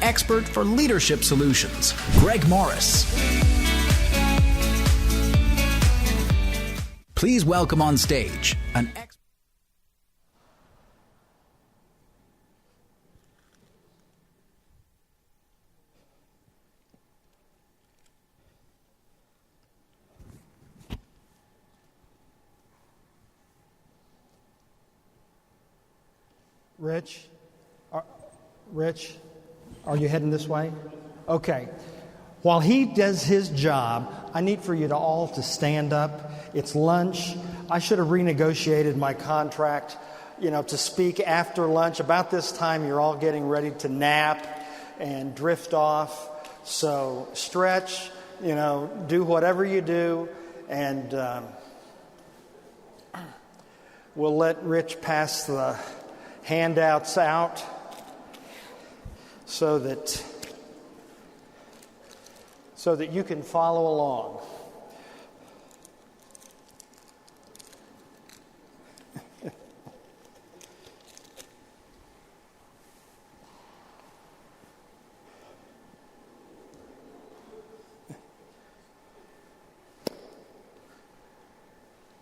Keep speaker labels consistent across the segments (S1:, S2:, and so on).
S1: expert for leadership solutions, Greg Morris. Please welcome on stage an expert.
S2: Rich, are you heading this way? Okay. While he does his job, I need for you to all to stand up. It's lunch. I should have renegotiated my contract, to speak after lunch. About this time, you're all getting ready to nap and drift off. So stretch, do whatever you do, and we'll let Rich pass the handouts out so that you can follow along.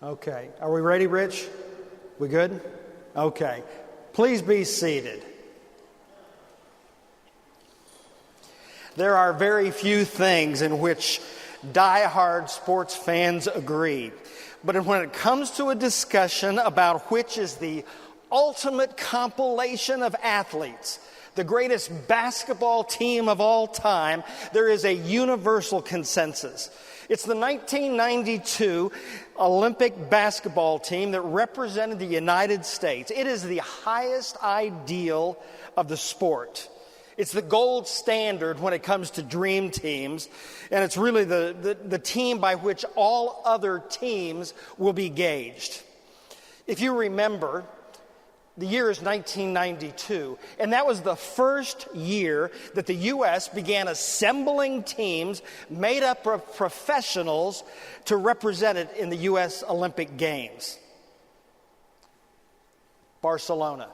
S2: Okay, are we ready, Rich? We good? Okay. Please be seated. There are very few things in which die-hard sports fans agree. But when it comes to a discussion about which is the ultimate compilation of athletes, the greatest basketball team of all time, there is a universal consensus. It's the 1992 Olympic basketball team that represented the United States. It is the highest ideal of the sport. It's the gold standard when it comes to dream teams, and it's really the team by which all other teams will be gauged. If you remember, the year is 1992, and that was the first year that the U.S. began assembling teams made up of professionals to represent it in the U.S. Olympic Games. Barcelona,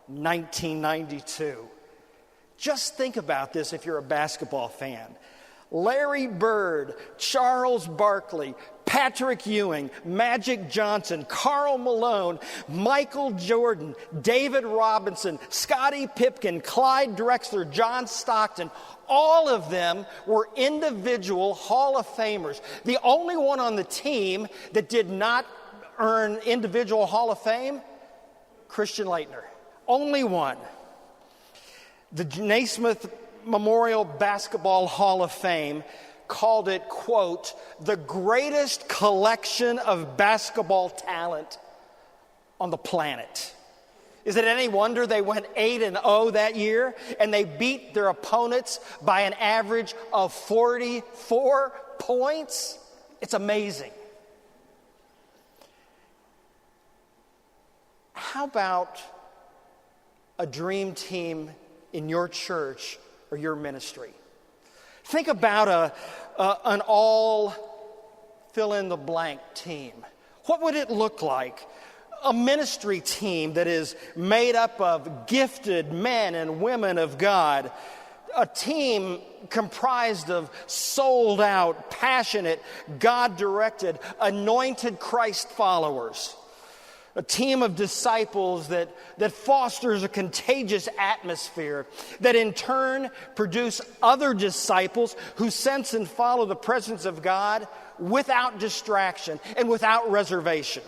S2: 1992. Just think about this if you're a basketball fan. Larry Bird, Charles Barkley, Patrick Ewing, Magic Johnson, Karl Malone, Michael Jordan, David Robinson, Scottie Pippen, Clyde Drexler, John Stockton, all of them were individual Hall of Famers. The only one on the team that did not earn individual Hall of Fame, Christian Laettner. Only one. The Naismith Memorial Basketball Hall of Fame called it, quote, the greatest collection of basketball talent on the planet. Is it any wonder they went 8-0 that year and they beat their opponents by an average of 44 points? It's amazing. How about a dream team in your church or your ministry? Think about an all fill-in-the-blank team. What would it look like? A ministry team that is made up of gifted men and women of God. A team comprised of sold-out, passionate, God-directed, anointed Christ followers. A team of disciples that fosters a contagious atmosphere that in turn produce other disciples who sense and follow the presence of God without distraction and without reservation.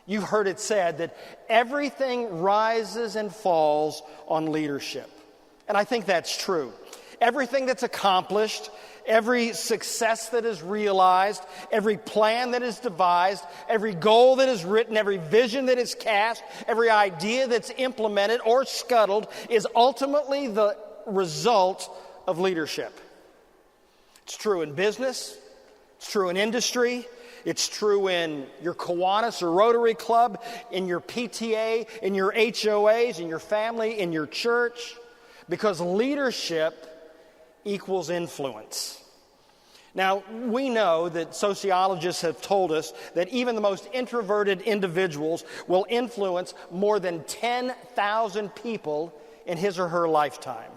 S2: You've heard it said that everything rises and falls on leadership. And I think that's true. Everything that's accomplished, every success that is realized, every plan that is devised, every goal that is written, every vision that is cast, every idea that's implemented or scuttled is ultimately the result of leadership. It's true in business. It's true in industry. It's true in your Kiwanis or Rotary Club, in your PTA, in your HOAs, in your family, in your church. Because leadership equals influence. Now, we know that sociologists have told us that even the most introverted individuals will influence more than 10,000 people in his or her lifetime.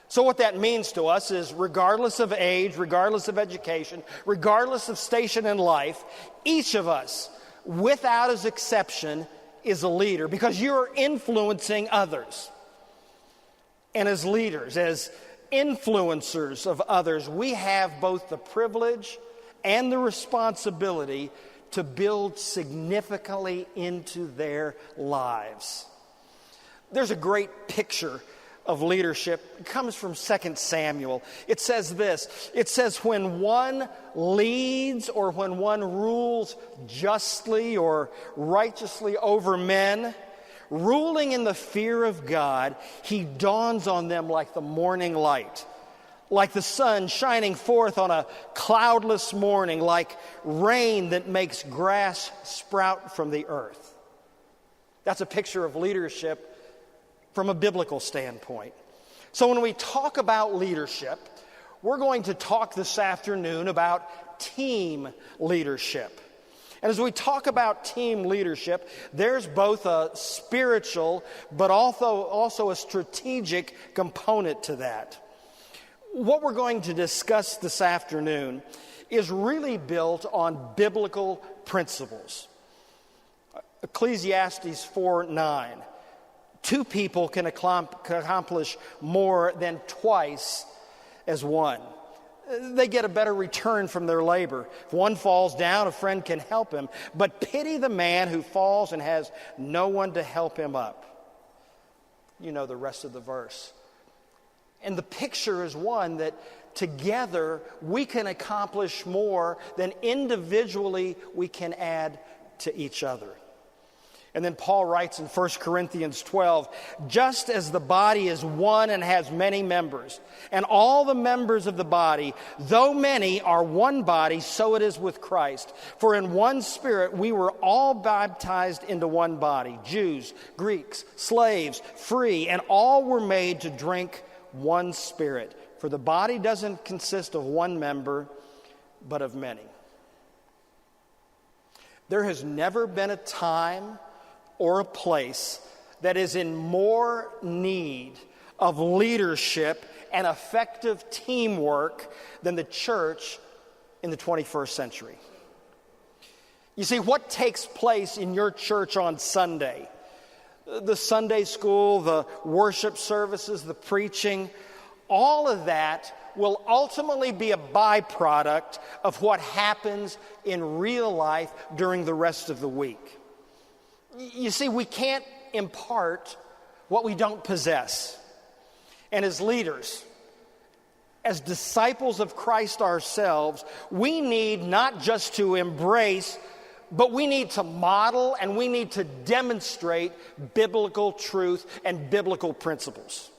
S2: So what that means to us is regardless of age, regardless of education, regardless of station in life, each of us, without an exception, is a leader because you're influencing others. And as leaders, as influencers of others, we have both the privilege and the responsibility to build significantly into their lives. There's a great picture of leadership. It comes from 2 Samuel. It says this. It says, when one leads or when one rules justly or righteously over men, ruling in the fear of God, he dawns on them like the morning light, like the sun shining forth on a cloudless morning, like rain that makes grass sprout from the earth. That's a picture of leadership from a biblical standpoint. So when we talk about leadership, we're going to talk this afternoon about team leadership. And as we talk about team leadership, there's both a spiritual but also a strategic component to that. What we're going to discuss this afternoon is really built on biblical principles. Ecclesiastes 4:9. Two people can accomplish more than twice as one. They get a better return from their labor. If one falls down, a friend can help him. But pity the man who falls and has no one to help him up. You know the rest of the verse. And the picture is one that together we can accomplish more than individually we can add to each other. And then Paul writes in 1 Corinthians 12, just as the body is one and has many members, and all the members of the body, though many, are one body, so it is with Christ. For in one Spirit we were all baptized into one body, Jews, Greeks, slaves, free, and all were made to drink one Spirit. For the body doesn't consist of one member, but of many. There has never been a time or a place that is in more need of leadership and effective teamwork than the church in the 21st century. You see, what takes place in your church on Sunday, the Sunday school, the worship services, the preaching, all of that will ultimately be a byproduct of what happens in real life during the rest of the week. You see, we can't impart what we don't possess. And as leaders, as disciples of Christ ourselves, we need not just to embrace, but we need to model and we need to demonstrate biblical truth and biblical principles.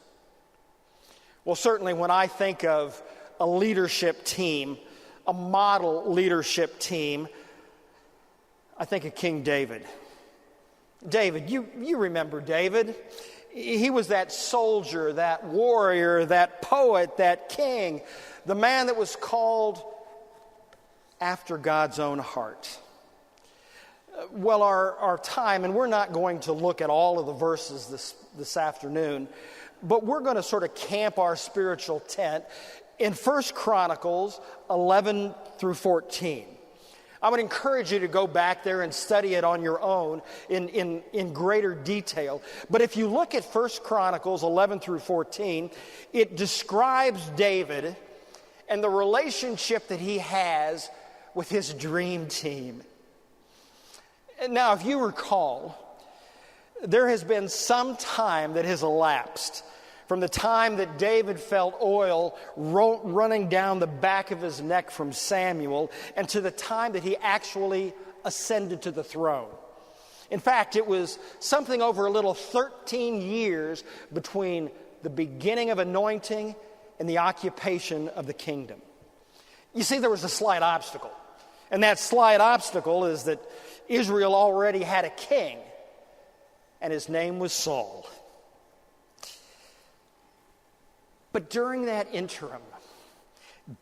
S2: Well, certainly when I think of a leadership team, a model leadership team, I think of King David. David, you remember David. He was that soldier, that warrior, that poet, that king, the man that was called after God's own heart. Well, our time, and we're not going to look at all of the verses this afternoon, but we're going to sort of camp our spiritual tent in 1 Chronicles 11 through 14. I would encourage you to go back there and study it on your own in greater detail. But if you look at 1 Chronicles 11 through 14, it describes David and the relationship that he has with his dream team. Now, if you recall, there has been some time that has elapsed from the time that David felt oil running down the back of his neck from Samuel and to the time that he actually ascended to the throne. In fact, it was something over a little 13 years between the beginning of anointing and the occupation of the kingdom. You see, there was a slight obstacle. And that slight obstacle is that Israel already had a king, and his name was Saul. But during that interim,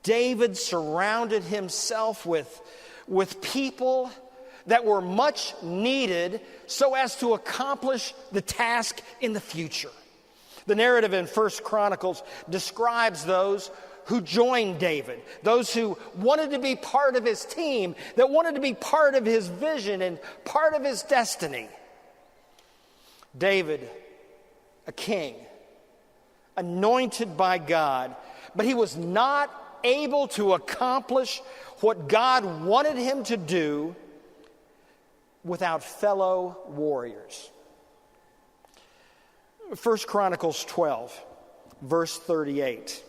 S2: David surrounded himself with people that were much needed so as to accomplish the task in the future. The narrative in 1 Chronicles describes those who joined David, those who wanted to be part of his team, that wanted to be part of his vision and part of his destiny. David, a king, anointed by God, but he was not able to accomplish what God wanted him to do without fellow warriors. 1 Chronicles 12, verse 38.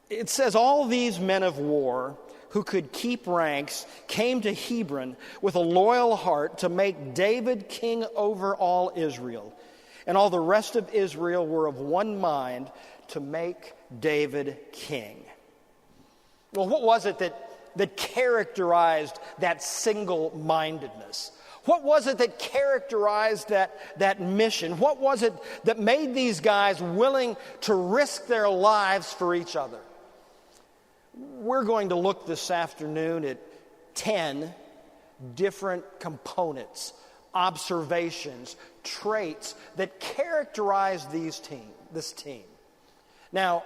S2: It says, all these men of war who could keep ranks came to Hebron with a loyal heart to make David king over all Israel. And all the rest of Israel were of one mind to make David king. Well, what was it that characterized that single-mindedness? What was it that characterized that mission? What was it that made these guys willing to risk their lives for each other? We're going to look this afternoon at 10 different components, observations, traits that characterize this team. Now,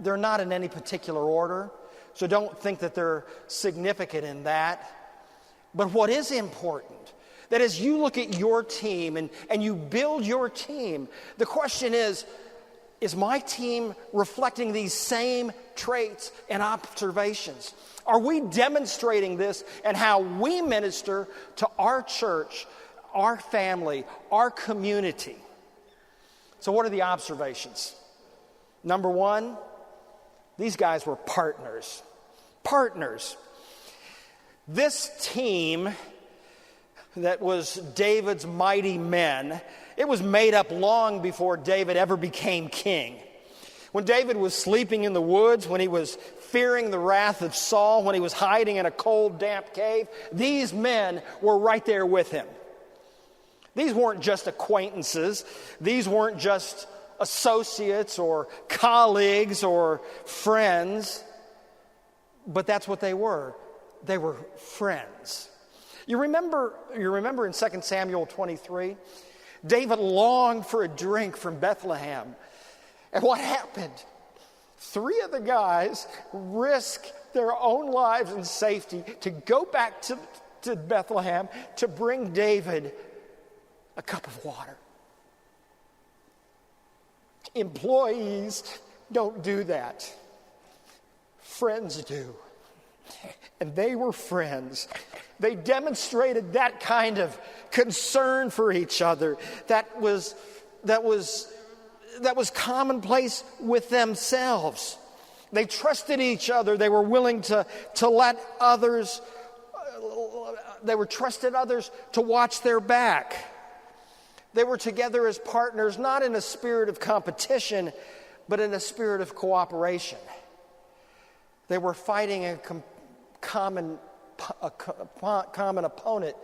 S2: they're not in any particular order, so don't think that they're significant in that. But what is important, that as you look at your team and you build your team, the question is my team reflecting these same traits and observations? Are we demonstrating this in how we minister to our church, our family, our community? So what are the observations? Number one, these guys were partners. Partners. This team that was David's mighty men, it was made up long before David ever became king. When David was sleeping in the woods, when he was fearing the wrath of Saul, when he was hiding in a cold, damp cave, these men were right there with him. These weren't just acquaintances. These weren't just associates or colleagues or friends. But that's what they were. They were friends. You remember in 2 Samuel 23, David longed for a drink from Bethlehem. And what happened? 3 of the guys risked their own lives and safety to go back to Bethlehem to bring David a cup of water. Employees don't do that. Friends do. And they were friends. They demonstrated that kind of concern for each other that was commonplace with themselves. They trusted each other. They were willing to let others, they were trusted others to watch their back. They were together as partners, not in a spirit of competition, but in a spirit of cooperation. They were fighting a common opponent,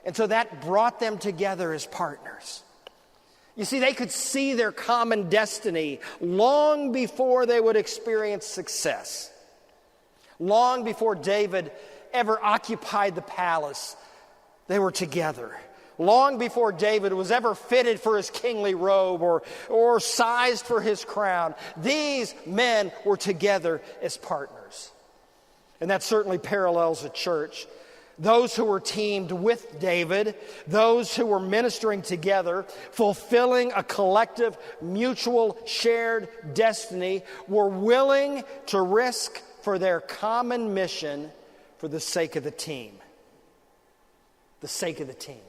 S2: and so that brought them together as partners. You see, they could see their common destiny long before they would experience success. Long before David ever occupied the palace, they were together. Long before David was ever fitted for his kingly robe or sized for his crown, these men were together as partners. And that certainly parallels the church. Those who were teamed with David, those who were ministering together, fulfilling a collective, mutual, shared destiny, were willing to risk for their common mission for the sake of the team. The sake of the team.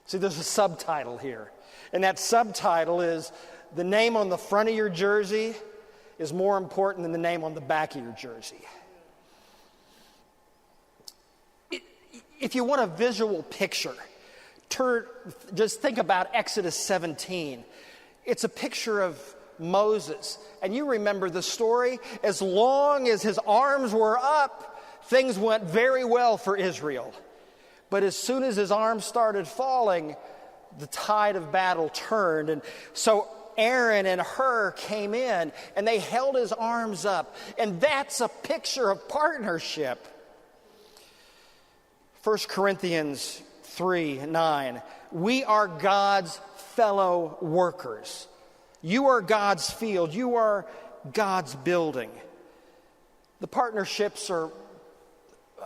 S2: See, there's a subtitle here. And that subtitle is, the name on the front of your jersey is more important than the name on the back of your jersey. If you want a visual picture, just think about Exodus 17. It's a picture of Moses. And you remember the story. As long as his arms were up, things went very well for Israel. But as soon as his arms started falling, the tide of battle turned. And so Aaron and Hur came in, and they held his arms up. And that's a picture of partnership. 1 Corinthians 3:9. We are God's fellow workers. You are God's field. You are God's building. The partnerships are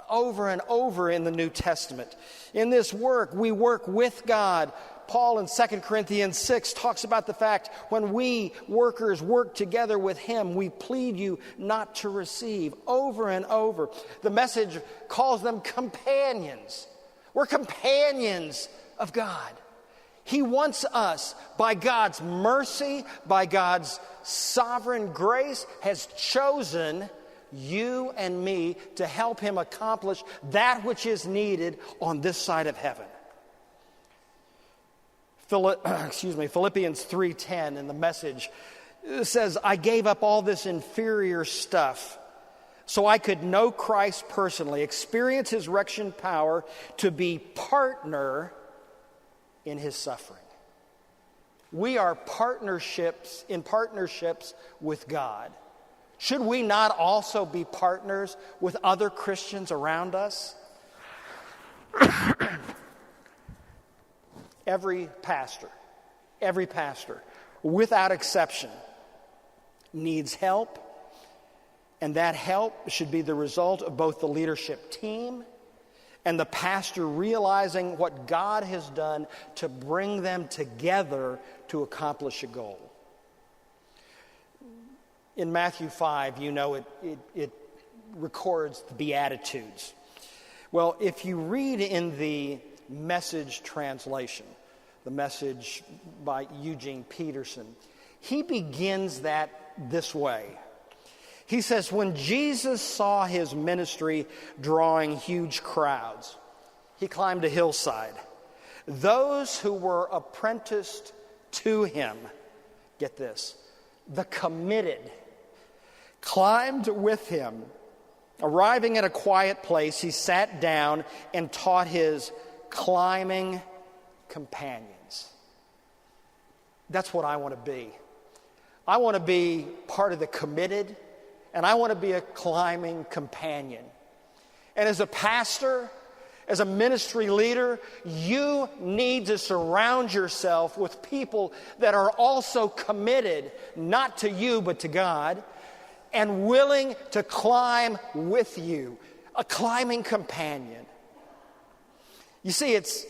S2: over and over in the New Testament. In this work, we work with God. Paul in 2 Corinthians 6 talks about the fact when we workers work together with him, we plead you not to receive. Over and over. The Message calls them companions. We're companions of God. He wants us, by God's mercy, by God's sovereign grace, has chosen you and me to help him accomplish that which is needed on this side of heaven. Philippians 3:10 in the Message says, I gave up all this inferior stuff so I could know Christ personally, experience his resurrection power, to be partner in his suffering. We are partnerships with God. Should we not also be partners with other Christians around us? Every pastor, without exception, needs help, and that help should be the result of both the leadership team and the pastor realizing what God has done to bring them together to accomplish a goal. In Matthew 5, it records the Beatitudes. Well, if you read in the Message translation, the Message by Eugene Peterson, he begins that this way. He says, when Jesus saw his ministry drawing huge crowds, he climbed a hillside. Those who were apprenticed to him, get this, the committed, climbed with him. Arriving at a quiet place, he sat down and taught his climbing companions. That's what I want to be. I want to be part of the committed, and I want to be a climbing companion. And as a pastor, as a ministry leader, you need to surround yourself with people that are also committed, not to you, but to God, and willing to climb with you, a climbing companion. You see, it's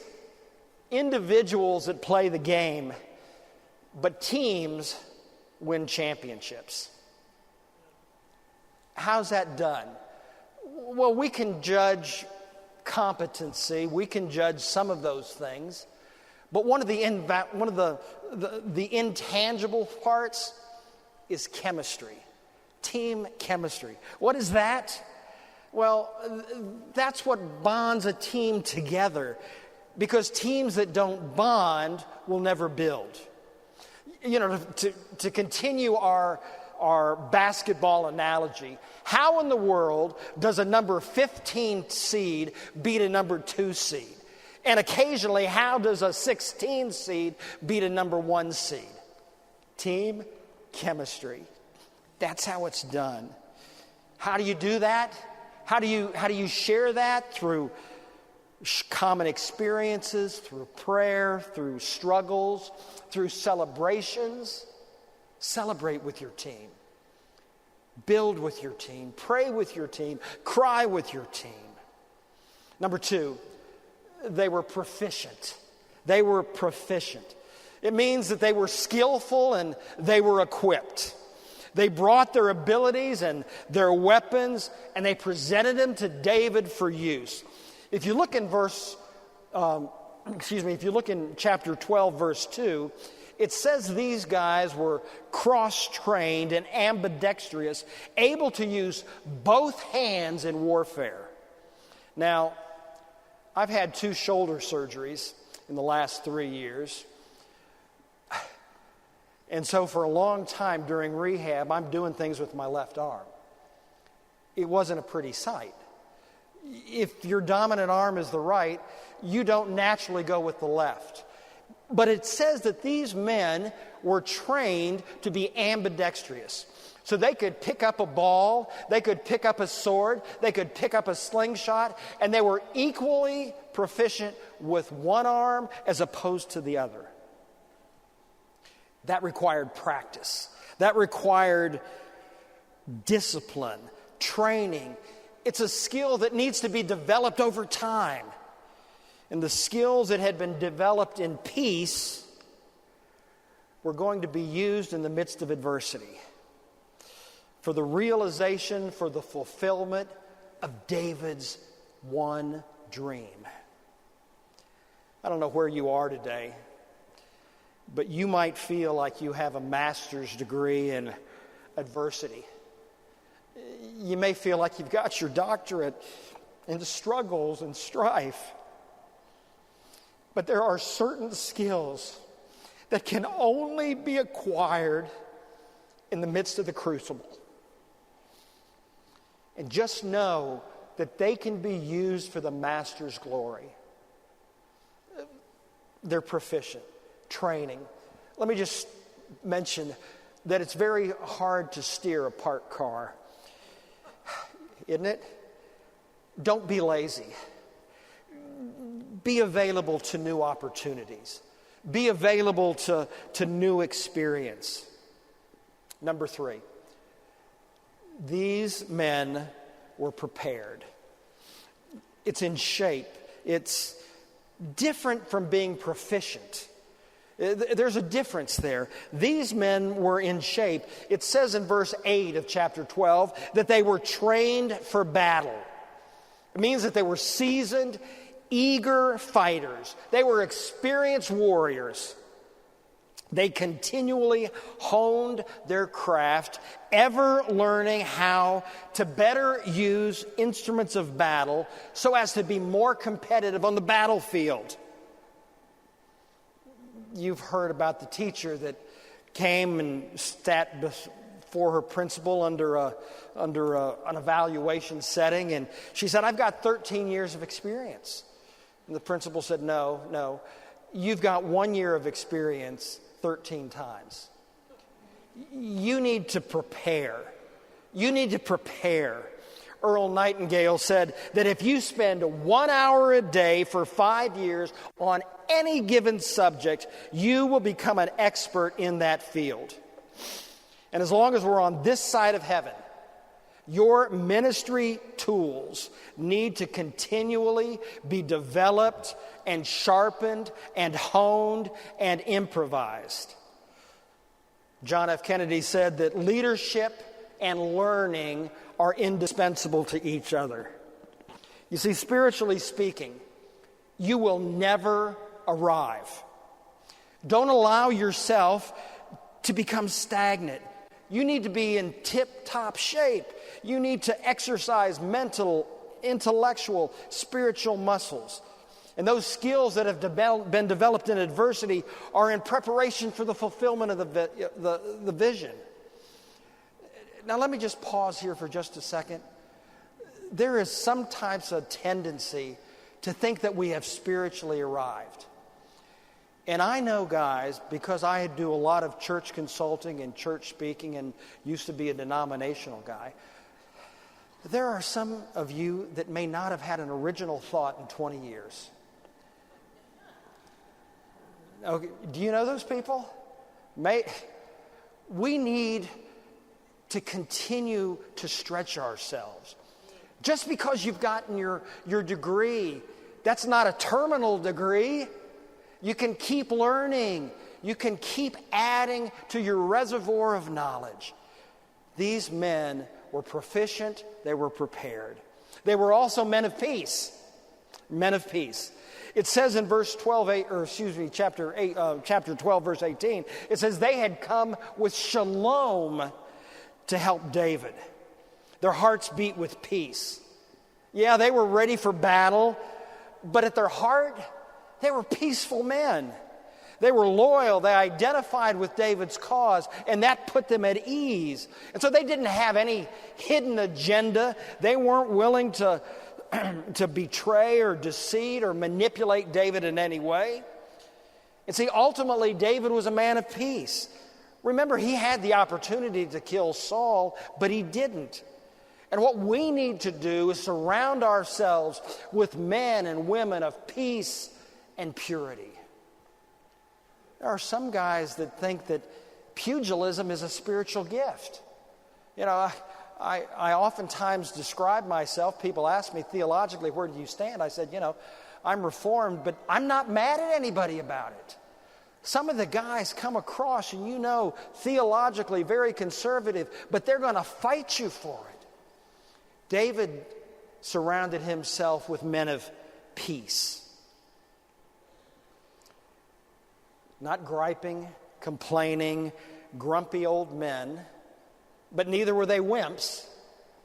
S2: individuals that play the game, but teams win championships. How's that done? Well, we can judge competency. We can judge some of those things. But one of the intangible parts is chemistry. Team chemistry. What is that? Well, that's what bonds a team together, because teams that don't bond will never build. To continue our basketball analogy, how in the world does a number 15 seed beat a number 2 seed? And occasionally, how does a 16 seed beat a number 1 seed? Team chemistry. That's how it's done. How do you do that? How do you share that? Through common experiences, through prayer, through struggles, through celebrations. Celebrate with your team. Build with your team. Pray with your team. Cry with your team. Number 2, they were proficient. They were proficient. It means that they were skillful and they were equipped. They brought their abilities and their weapons, and they presented them to David for use. If you look in if you look in chapter 12, verse 2, it says these guys were cross-trained and ambidextrous, able to use both hands in warfare. Now, I've had 2 shoulder surgeries in the last 3 years. And so for a long time during rehab, I'm doing things with my left arm. It wasn't a pretty sight. If your dominant arm is the right, you don't naturally go with the left. But it says that these men were trained to be ambidextrous. So they could pick up a ball, they could pick up a sword, they could pick up a slingshot, and they were equally proficient with one arm as opposed to the other. That required practice. That required discipline, training. It's a skill that needs to be developed over time. And the skills that had been developed in peace were going to be used in the midst of adversity for the realization, for the fulfillment of David's one dream. I don't know where you are today, but you might feel like you have a master's degree in adversity. You may feel like you've got your doctorate in struggles and strife. But there are certain skills that can only be acquired in the midst of the crucible. And just know that they can be used for the Master's glory. They're proficient. Training. Let me just mention that it's very hard to steer a parked car. Isn't it? Don't be lazy. Be available to new opportunities. Be available to new experience. Number 3, these men were prepared. It's in shape. It's different from being proficient. There's a difference there. These men were in shape. It says in verse 8 of chapter 12 that they were trained for battle. It means that they were seasoned, eager fighters. They were experienced warriors. They continually honed their craft, ever learning how to better use instruments of battle so as to be more competitive on the battlefield. You've heard about the teacher that came and sat before her principal under an evaluation setting, and she said, "I've got 13 years of experience." And the principal said, No, you've got 1 year of experience 13 times. You need to prepare. You need to prepare. Earl Nightingale said that if you spend 1 hour a day for 5 years on any given subject, you will become an expert in that field. And as long as we're on this side of heaven, your ministry tools need to continually be developed and sharpened and honed and improvised. John F. Kennedy said that leadership and learning are indispensable to each other. You see, spiritually speaking, you will never arrive. Don't allow yourself to become stagnant. You need to be in tip-top shape. You need to exercise mental, intellectual, spiritual muscles. And those skills that have been developed in adversity are in preparation for the fulfillment of the vision. Now, let me just pause here for just a second. There is sometimes a tendency to think that we have spiritually arrived. And I know, guys, because I do a lot of church consulting and church speaking and used to be a denominational guy, there are some of you that may not have had an original thought in 20 years. Okay, do you know those people? We need to continue to stretch ourselves. Just because you've gotten your degree, that's not a terminal degree. You can keep learning. You can keep adding to your reservoir of knowledge. These men were proficient. They were prepared. They were also men of peace. Men of peace. It says in chapter 12, verse 18, it says they had come with shalom to help David. Their hearts beat with peace. Yeah, they were ready for battle, but at their heart, they were peaceful men. They were loyal. They identified with David's cause, and that put them at ease. And so they didn't have any hidden agenda. They weren't willing to betray or deceive or manipulate David in any way. And see, ultimately, David was a man of peace. Remember, he had the opportunity to kill Saul, but he didn't. And what we need to do is surround ourselves with men and women of peace and purity. There are some guys that think that pugilism is a spiritual gift. You know, I oftentimes describe myself, people ask me theologically, where do you stand? I said, you know, I'm Reformed, but I'm not mad at anybody about it. Some of the guys come across, and you know, theologically very conservative, but they're going to fight you for it. David surrounded himself with men of peace. Not griping, complaining, grumpy old men, but neither were they wimps,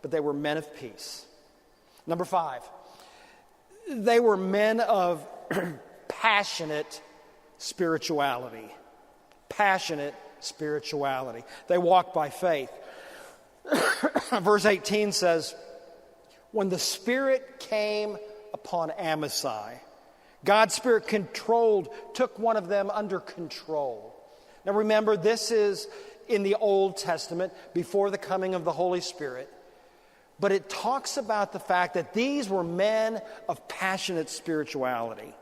S2: but they were men of peace. Number 5, they were men of passionate spirituality. Passionate spirituality. They walked by faith. Verse 18 says, when the Spirit came upon Amasai, God's Spirit took one of them under control. Now remember, this is in the Old Testament, before the coming of the Holy Spirit. But it talks about the fact that these were men of passionate spirituality.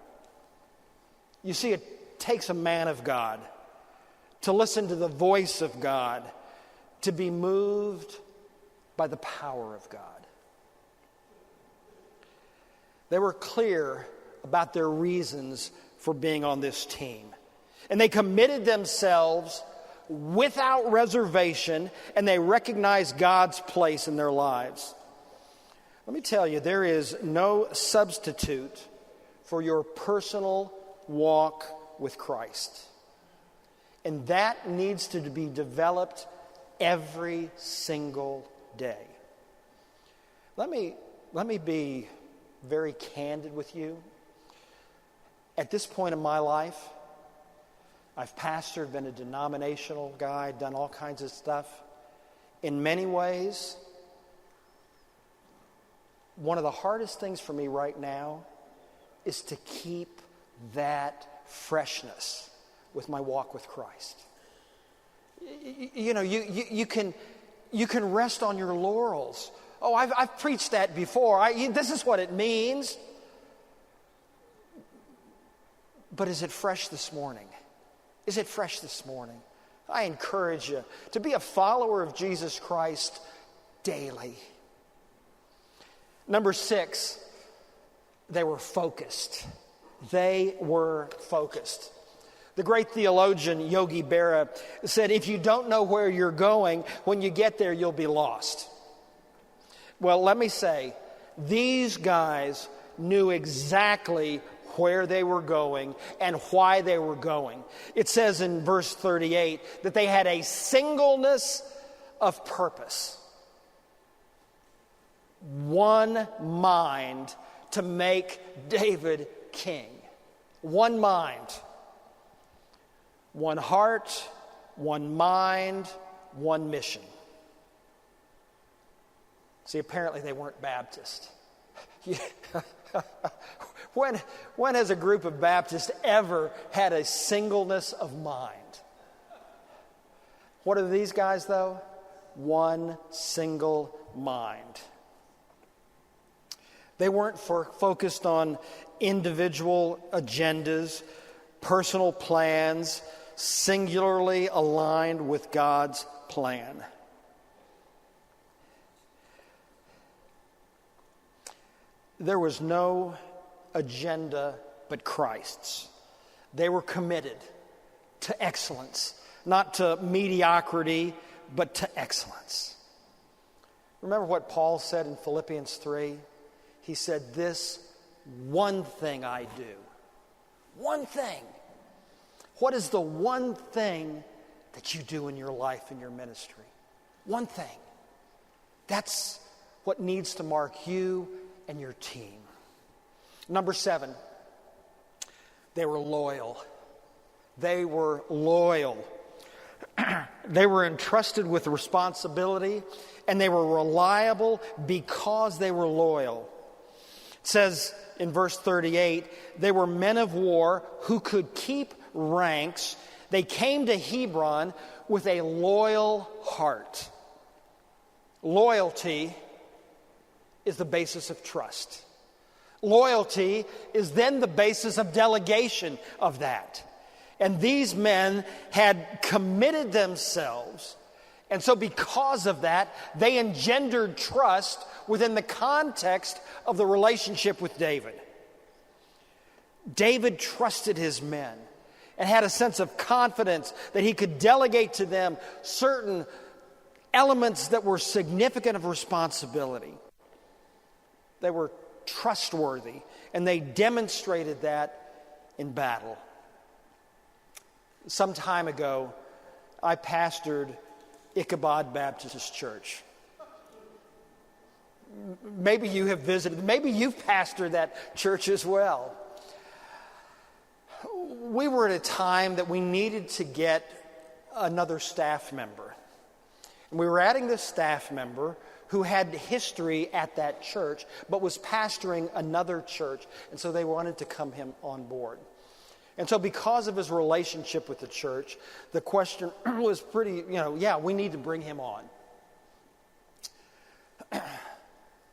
S2: You see, it takes a man of God to listen to the voice of God, to be moved by the power of God. They were clear about their reasons for being on this team. And they committed themselves without reservation, and they recognized God's place in their lives. Let me tell you, there is no substitute for your personal walk with Christ. And that needs to be developed every single day. Let me be very candid with you. At this point in my life, I've pastored, been a denominational guy, done all kinds of stuff. In many ways, one of the hardest things for me right now is to keep that freshness with my walk with Christ. You know, you can rest on your laurels. Oh, I've preached that before. This is what it means. But is it fresh this morning? Is it fresh this morning? I encourage you to be a follower of Jesus Christ daily. Number 6, they were focused. They were focused. The great theologian Yogi Berra said, if you don't know where you're going, when you get there, you'll be lost. Well, let me say, these guys knew exactly where they were going and why they were going. It says in verse 38 that they had a singleness of purpose. One mind to make David king. One mind. One heart, one mind, one mission. See, apparently they weren't Baptist. When has a group of Baptists ever had a singleness of mind? What are these guys, though? One single mind. They weren't focused on individual agendas, personal plans, singularly aligned with God's plan. There was no agenda but Christ's. They were committed to excellence, not to mediocrity, but to excellence. Remember what Paul said in Philippians 3? He said, this one thing I do. One thing. What is the one thing that you do in your life, in your ministry? One thing. That's what needs to mark you and your team. Number 7, they were loyal. They were loyal. They were entrusted with responsibility, and they were reliable because they were loyal. It says in verse 38, they were men of war who could keep ranks. They came to Hebron with a loyal heart. Loyalty is the basis of trust. Loyalty is then the basis of delegation of that. And these men had committed themselves. And so because of that, they engendered trust within the context of the relationship with David. David trusted his men and had a sense of confidence that he could delegate to them certain elements that were significant of responsibility. They were trustworthy, and they demonstrated that in battle. Some time ago, I pastored Ichabod Baptist Church. Maybe you have visited, maybe you've pastored that church as well. We were at a time that we needed to get another staff member. And we were adding this staff member who had history at that church, but was pastoring another church. And so they wanted to come him on board. And so because of his relationship with the church, the question was pretty, we need to bring him on.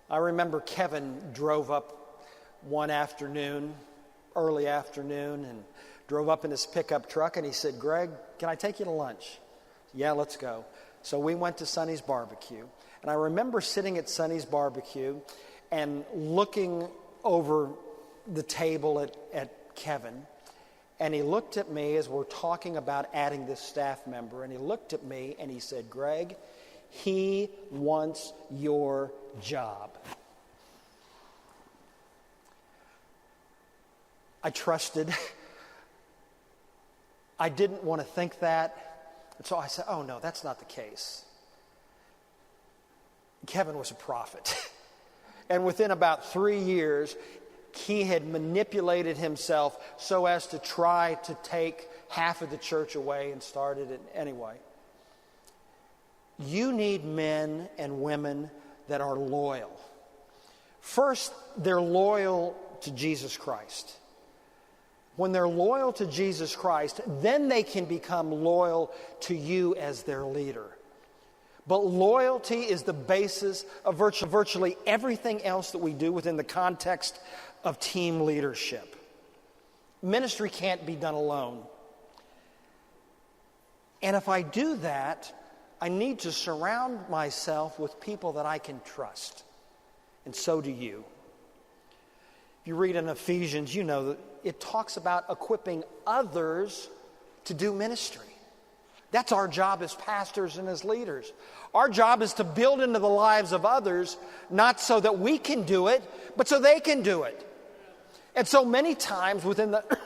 S2: I remember Kevin drove up one afternoon, early afternoon, and drove up in his pickup truck, and he said, "Greg, can I take you to lunch?" "Yeah, let's go." So we went to Sonny's Barbecue. And I remember sitting at Sonny's Barbecue and looking over the table at Kevin. And he looked at me as we're talking about adding this staff member. And he looked at me and he said, "Greg, he wants your job." I trusted. I didn't want to think that. And so I said, "Oh, no, that's not the case." Kevin was a prophet. And within about 3 years, he had manipulated himself so as to try to take half of the church away and started it anyway. You need men and women that are loyal. First, they're loyal to Jesus Christ. When they're loyal to Jesus Christ, then they can become loyal to you as their leader. But loyalty is the basis of virtually everything else that we do within the context of team leadership. Ministry can't be done alone. And if I do that, I need to surround myself with people that I can trust. And so do you. If you read in Ephesians, you know that it talks about equipping others to do ministry. That's our job as pastors and as leaders. Our job is to build into the lives of others, not so that we can do it, but so they can do it. And so many times within that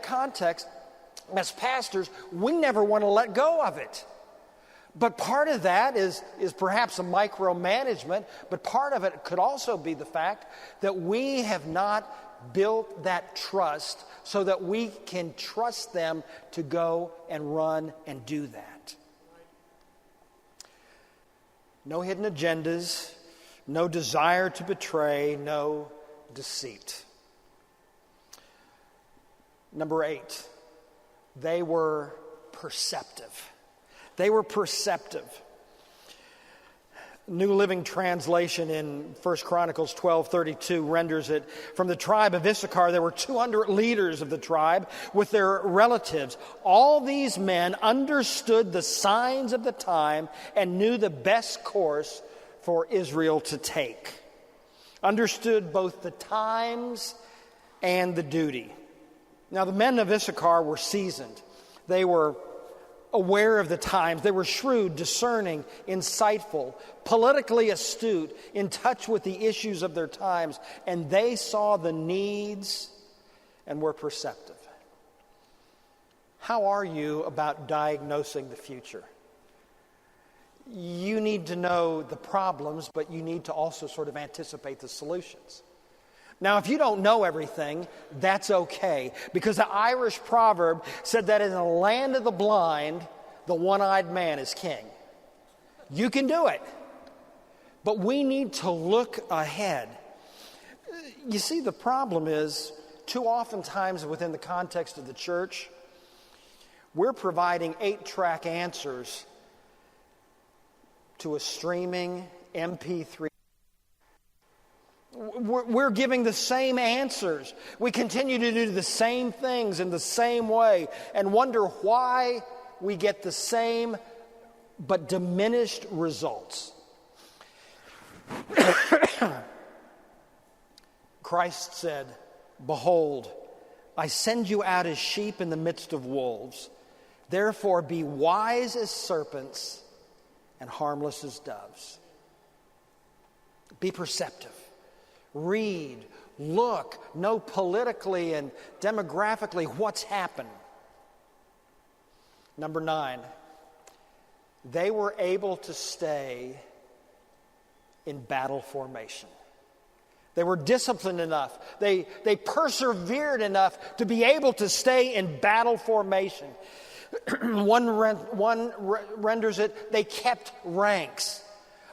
S2: context, as pastors, we never want to let go of it. But part of that is perhaps a micromanagement, but part of it could also be the fact that we have not built that trust so that we can trust them to go and run and do that. No hidden agendas, no desire to betray, no deceit. Number 8, they were perceptive. They were perceptive. New Living Translation in 1 Chronicles 12:32 renders it, "From the tribe of Issachar there were 200 leaders of the tribe with their relatives. All these men understood the signs of the time and knew the best course for Israel to take." Understood both the times and the duty. Now the men of Issachar were seasoned. They were aware of the times. They were shrewd, discerning, insightful, politically astute, in touch with the issues of their times, and they saw the needs and were perceptive. How are you about diagnosing the future? You need to know the problems, but you need to also sort of anticipate the solutions. Now, if you don't know everything, that's okay, because the Irish proverb said that in the land of the blind, the one-eyed man is king. You can do it, but we need to look ahead. You see, the problem is, too often times within the context of the church, we're providing 8-track answers to a streaming MP3. We're giving the same answers. We continue to do the same things in the same way and wonder why we get the same but diminished results. Christ said, "Behold, I send you out as sheep in the midst of wolves. Therefore be wise as serpents and harmless as doves." Be perceptive. Read, look, know politically and demographically what's happened. Number 9, they were able to stay in battle formation. They were disciplined enough. They persevered enough to be able to stay in battle formation. One renders it, they kept ranks.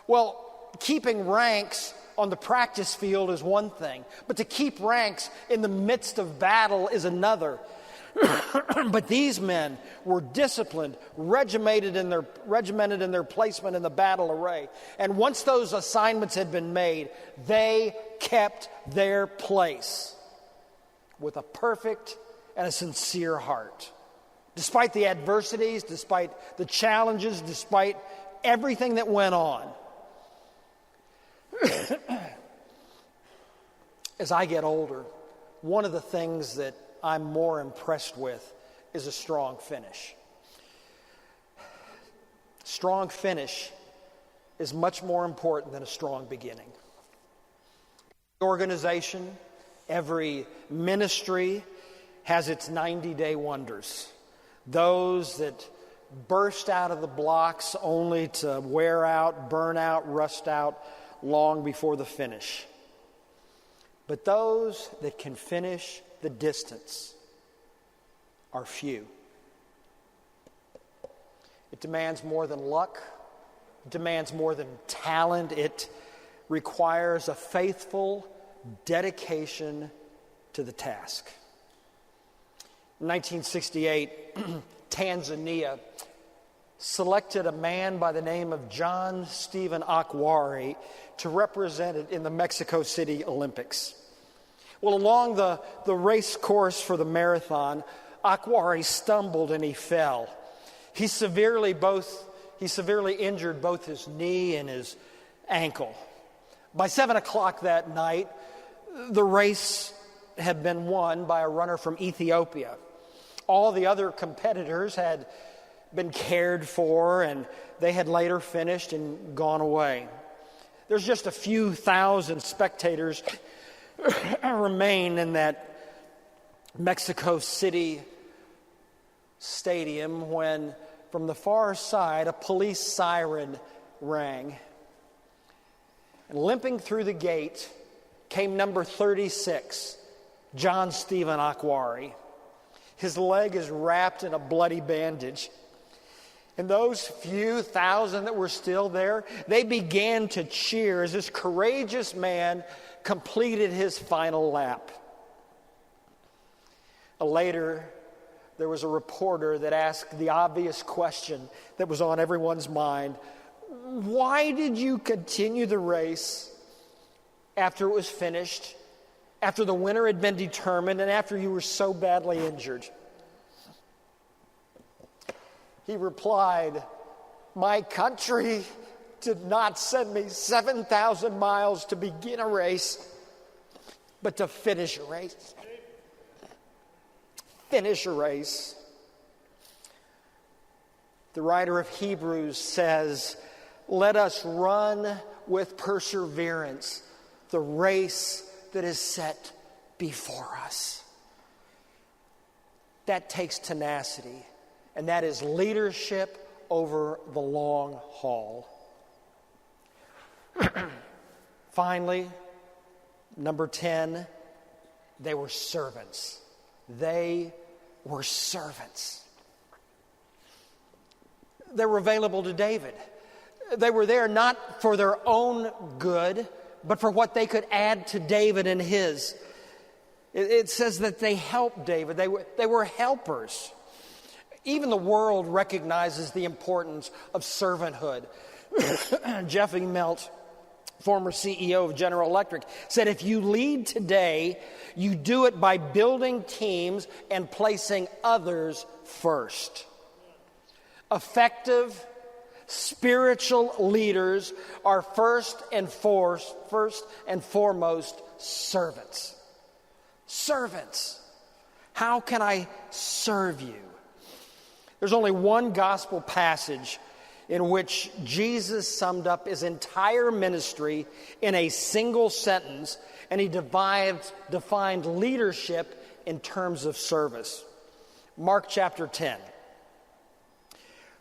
S2: Well, keeping ranks on the practice field is one thing, but to keep ranks in the midst of battle is another. But these men were disciplined, regimented in their placement in the battle array. And once those assignments had been made, they kept their place with a perfect and a sincere heart. Despite the adversities, despite the challenges, despite everything that went on. As I get older, one of the things that I'm more impressed with is a strong finish. Strong finish is much more important than a strong beginning. Every organization, every ministry has its 90-day wonders. Those that burst out of the blocks only to wear out, burn out, rust out long before the finish. But those that can finish the distance are few. It demands more than luck. It demands more than talent. It requires a faithful dedication to the task. In 1968, Tanzania selected a man by the name of John Stephen Akwari to represent it in the Mexico City Olympics. Well, along the race course for the marathon, Akwari stumbled and he fell. He severely injured both his knee and his ankle. By 7 o'clock that night, the race had been won by a runner from Ethiopia. All the other competitors had been cared for, and they had later finished and gone away. There's just a few thousand spectators remain in that Mexico City stadium when, from the far side, a police siren rang. And limping through the gate came number 36, John Stephen Akwari. His leg is wrapped in a bloody bandage. And those few thousand that were still there, they began to cheer as this courageous man completed his final lap. Later, there was a reporter that asked the obvious question that was on everyone's mind. Why did you continue the race after it was finished, after the winner had been determined, and after you were so badly injured? He replied, "My country did not send me 7,000 miles to begin a race, but to finish a race." Finish a race. The writer of Hebrews says, "Let us run with perseverance the race that is set before us." That takes tenacity. And that is leadership over the long haul. Finally, number 10, they were servants. They were servants. They were available to David. They were there not for their own good, but for what they could add to David and his. It says that they helped David. They were helpers. Even the world recognizes the importance of servanthood. Jeffrey Melt, former CEO of General Electric, said, if you lead today, you do it by building teams and placing others first. Effective, spiritual leaders are first and foremost servants. Servants. How can I serve you? There's only one gospel passage in which Jesus summed up his entire ministry in a single sentence, and he defined leadership in terms of service. Mark chapter 10.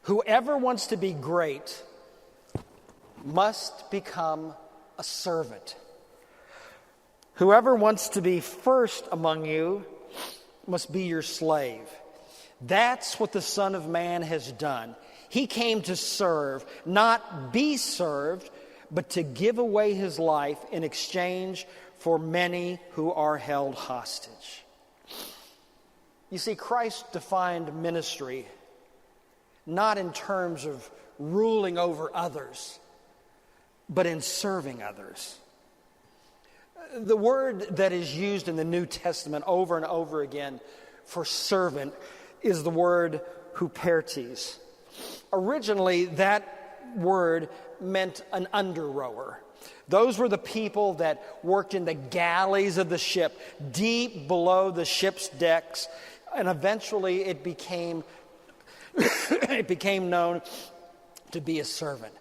S2: Whoever wants to be great must become a servant. Whoever wants to be first among you must be your slave. That's what the Son of Man has done. He came to serve, not be served, but to give away his life in exchange for many who are held hostage. You see, Christ defined ministry not in terms of ruling over others, but in serving others. The word that is used in the New Testament over and over again for servant is the word hupertes. Originally, that word meant an under-rower. Those were the people that worked in the galleys of the ship, deep below the ship's decks, and eventually it became known to be a servant.